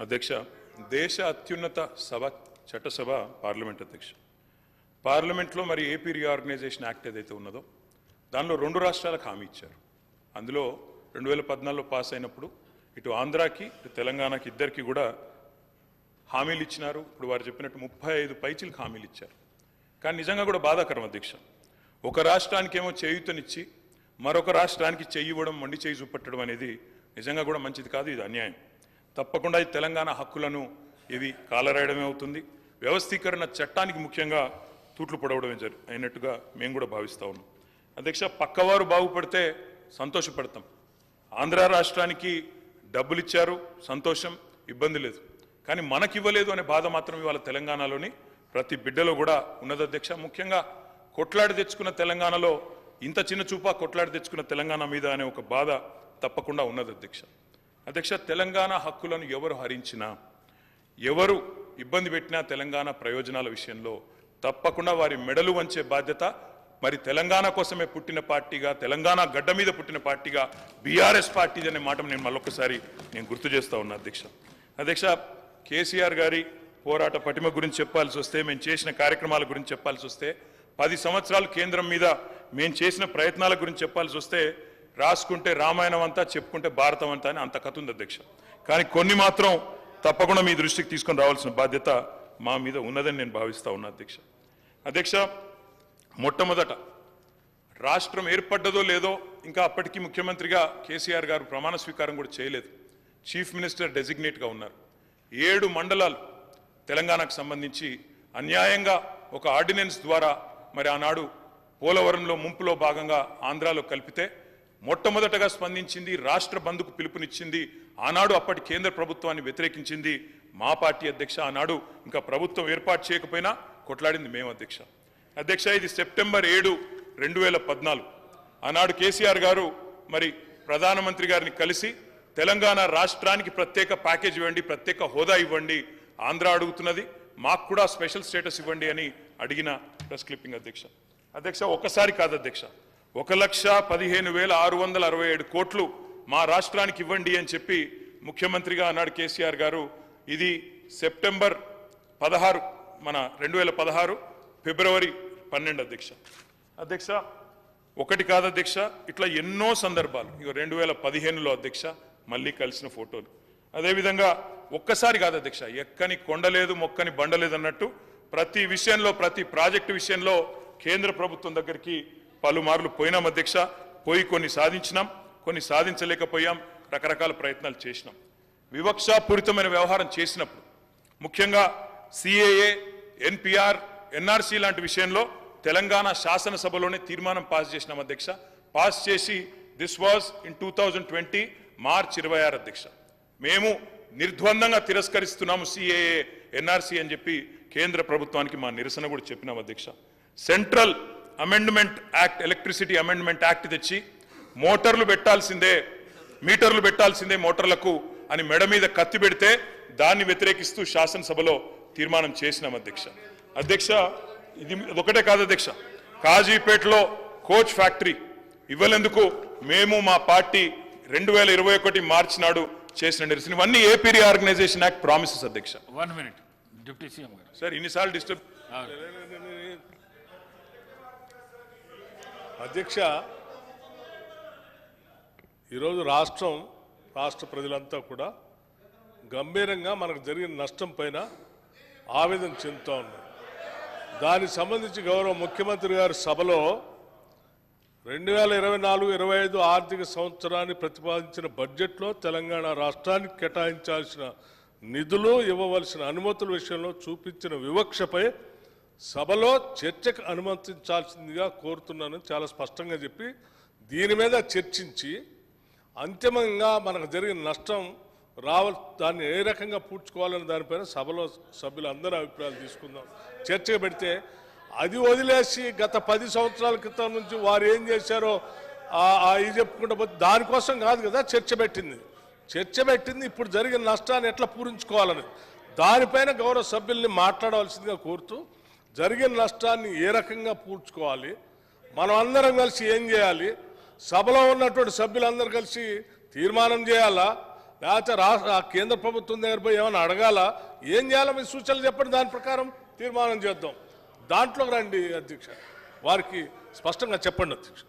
అధ్యక్ష, దేశ అత్యున్నత సభ చట్టసభ పార్లమెంట్ అధ్యక్ష. పార్లమెంట్లో మరి ఏపీ రీఆర్గనైజేషన్ యాక్ట్ ఏదైతే ఉన్నదో దానిలో 2 రాష్ట్రాలకు హామీ ఇచ్చారు. అందులో 2014లో పాస్ అయినప్పుడు ఇటు ఆంధ్రాకి ఇటు తెలంగాణకి ఇద్దరికి కూడా హామీలు ఇచ్చినారు. ఇప్పుడు వారు చెప్పినట్టు 35 పైచిలకు హామీలు ఇచ్చారు. కానీ నిజంగా కూడా బాధాకరం అధ్యక్ష. ఒక రాష్ట్రానికేమో చేయూతనిచ్చి మరొక రాష్ట్రానికి చెయ్యి ఇవ్వడం, మొండి చేయి చూపెట్టడం అనేది నిజంగా కూడా మంచిది కాదు. ఇది అన్యాయం. తప్పకుండా ఈ తెలంగాణ హక్కులను ఇవి కాలరాయడమే అవుతుంది. వ్యవస్థీకరణ చట్టానికి ముఖ్యంగా తూట్లు పొడవడమే అయినట్టుగా మేము కూడా భావిస్తూ ఉన్నాం. అధ్యక్ష, పక్కవారు బాగుపడితే సంతోషపడతాం. ఆంధ్ర రాష్ట్రానికి డబ్బులు ఇచ్చారు, సంతోషం, ఇబ్బంది లేదు. కానీ మనకివ్వలేదు అనే బాధ మాత్రం ఇవాళ తెలంగాణలోని ప్రతి బిడ్డలో కూడా ఉన్నది అధ్యక్ష. ముఖ్యంగా కొట్లాడి తెచ్చుకున్న తెలంగాణలో ఇంత చిన్న చూపా కొట్లాడి తెచ్చుకున్న తెలంగాణ మీద అనే ఒక బాధ తప్పకుండా ఉన్నది అధ్యక్ష. అధ్యక్ష, తెలంగాణ హక్కులను ఎవరు హరించినా, ఎవరు ఇబ్బంది పెట్టినా తెలంగాణ ప్రయోజనాల విషయంలో తప్పకుండా వారి మెడలు వంచే బాధ్యత మరి తెలంగాణ కోసమే పుట్టిన పార్టీగా, తెలంగాణ గడ్డ మీద పుట్టిన పార్టీగా బీఆర్ఎస్ పార్టీ అనే మాట నేను మళ్ళొకసారి గుర్తు చేస్తా ఉన్నా అధ్యక్ష. అధ్యక్ష, కేసీఆర్ గారి పోరాట పటిమ గురించి చెప్పాల్సి వస్తే, మేము చేసిన కార్యక్రమాల గురించి చెప్పాల్సి వస్తే, 10 సంవత్సరాలు కేంద్రం మీద మేము చేసిన ప్రయత్నాల గురించి చెప్పాల్సి వస్తే, రాసుకుంటే రామాయణం అంతా, చెప్పుకుంటే భారతం అంతా అని అంత కథ ఉంది అధ్యక్ష. కానీ కొన్ని మాత్రం తప్పకుండా మీ దృష్టికి తీసుకొని రావాల్సిన బాధ్యత మా మీద ఉన్నదని నేను భావిస్తా ఉన్నా అధ్యక్ష. అధ్యక్ష, మొట్టమొదట రాష్ట్రం ఏర్పడ్డదో లేదో ఇంకా అప్పటికి ముఖ్యమంత్రిగా కేసీఆర్ గారు ప్రమాణ స్వీకారం కూడా చేయలేదు. చీఫ్ మినిస్టర్ డెసిగ్నేట్గా ఉన్నారు. 7 మండలాలు తెలంగాణకు సంబంధించి అన్యాయంగా ఒక ఆర్డినెన్స్ ద్వారా మరి ఆనాడు పోలవరంలో ముంపులో భాగంగా ఆంధ్రాలో కలిపితే మొట్టమొదటగా స్పందించింది, రాష్ట్ర బంధుకు పిలుపునిచ్చింది, ఆనాడు అప్పటి కేంద్ర ప్రభుత్వాన్ని వ్యతిరేకించింది మా పార్టీ అధ్యక్ష. ఆనాడు ఇంకా ప్రభుత్వం ఏర్పాటు చేయకపోయినా కొట్లాడింది మేము అధ్యక్ష. అధ్యక్ష, ఇది సెప్టెంబర్ 7, 2014 ఆనాడు కేసీఆర్ గారు మరి ప్రధానమంత్రి గారిని కలిసి తెలంగాణ రాష్ట్రానికి ప్రత్యేక ప్యాకేజ్ ఇవ్వండి, ప్రత్యేక హోదా ఇవ్వండి, ఆంధ్ర అడుగుతున్నది, మాకు కూడా స్పెషల్ స్టేటస్ ఇవ్వండి అని అడిగిన ప్రెస్ క్లిప్పింగ్ అధ్యక్ష. అధ్యక్ష, ఒకసారి కాదు అధ్యక్ష, 1,15,667 కోట్లు మా రాష్ట్రానికి ఇవ్వండి అని చెప్పి ముఖ్యమంత్రిగా అన్నాడు కేసీఆర్ గారు. ఇది సెప్టెంబర్ 16 మన 2016 ఫిబ్రవరి 12 అధ్యక్ష. అధ్యక్ష, ఒకటి కాదు అధ్యక్ష, ఇట్లా ఎన్నో సందర్భాలు. ఇక 2015లో అధ్యక్ష మళ్ళీ కలిసిన ఫోటోలు. అదేవిధంగా ఒక్కసారి కాదు అధ్యక్ష, ఎక్కని కొండలేదు మొక్కని బండలేదు అన్నట్టు ప్రతి విషయంలో, ప్రతి ప్రాజెక్టు విషయంలో కేంద్ర ప్రభుత్వం దగ్గరికి పలుమార్లు పోయినాం అధ్యక్ష. పోయి కొన్ని సాధించినాం, కొన్ని సాధించలేకపోయాం, రకరకాల ప్రయత్నాలు చేసినాం. వివక్షాపూరితమైన వ్యవహారం చేసినప్పుడు ముఖ్యంగా సిఏఏ, ఎన్పిఆర్, ఎన్ఆర్సీ లాంటి విషయంలో తెలంగాణ శాసనసభలోనే తీర్మానం పాస్ చేసినాం అధ్యక్ష. పాస్ చేసి దిస్ వాజ్ ఇన్ 2020 మార్చ్ 26 అధ్యక్ష. మేము నిర్ద్వందంగా తిరస్కరిస్తున్నాము సిఏఏ, ఎన్ఆర్సీ అని చెప్పి కేంద్ర ప్రభుత్వానికి మా నిరసన కూడా చెప్పినాం అధ్యక్ష. Central amendment act, electricity amendment act తెచ్చి మోటార్లు పెట్టాల్సిందే, మీటర్లు పెట్టాల్సిందే మోటార్లకు అని మెడ మీద కత్తి పెడితే దాన్ని వ్యతిరేకిస్తూ శాసనసభలో తీర్మానం చేసినాం అధ్యక్ష. అధ్యక్ష, ఇది ఒకటే కాదు అధ్యక్ష, కాజీపేటలో కోచ్ ఫ్యాక్టరీ ఇవ్వలేందుకు మేము మా పార్టీ 2021 మార్చి నాడు చేసిన నిరసన. ఇవన్నీ ఏపీ రీఆర్గనైజేషన్ యాక్ట్ ప్రామిసెస్ అధ్యక్ష. 1 minute డిప్యూటీ సీఎం గారు. సార్ ఇన్నిసార్లు డిస్టర్బ్. అధ్యక్ష, ఈరోజు రాష్ట్ర ప్రజలంతా కూడా గంభీరంగా మనకు జరిగిన నష్టం పైన ఆవేదన చెందుతూ ఉన్నారు. దానికి సంబంధించి గౌరవ ముఖ్యమంత్రి గారి సభలో 2024-25 ఆర్థిక సంవత్సరాన్ని ప్రతిపాదించిన బడ్జెట్లో తెలంగాణ రాష్ట్రానికి కేటాయించాల్సిన నిధులు, ఇవ్వవలసిన అనుమతుల విషయంలో చూపించిన వివక్షపై సభలో చర్చకు అనుమతించాల్సిందిగా కోరుతున్నానని చాలా స్పష్టంగా చెప్పి దీని మీద చర్చించి అంతిమంగా మనకు జరిగిన నష్టం దాన్ని ఏ రకంగా పూడ్చుకోవాలని దానిపైన సభలో సభ్యులందరూ అభిప్రాయాలు తీసుకుందాం, చర్చగా పెడితే అది వదిలేసి గత 10 సంవత్సరాల క్రితం నుంచి వారు ఏం చేశారో ఇది చెప్పుకుంటూ పోతే దానికోసం కాదు కదా చర్చ పెట్టింది ఇప్పుడు జరిగిన నష్టాన్ని ఎట్లా పూరించుకోవాలని దానిపైన గౌరవ సభ్యుల్ని మాట్లాడవలసిందిగా కోరుతూ జరిగిన నష్టాన్ని ఏ రకంగా పూడ్చుకోవాలి, మనం అందరం కలిసి ఏం చేయాలి, సభలో ఉన్నటువంటి సభ్యులందరూ కలిసి తీర్మానం చేయాలా, లేకపోతే రాష్ట్ర కేంద్ర ప్రభుత్వం దగ్గర పోయి ఏమైనా అడగాల? ఏం చేయాలో మీ సూచనలు చెప్పండి, దాని ప్రకారం తీర్మానం చేద్దాం. దాంట్లో రండి అధ్యక్ష, వారికి స్పష్టంగా చెప్పండి అధ్యక్ష.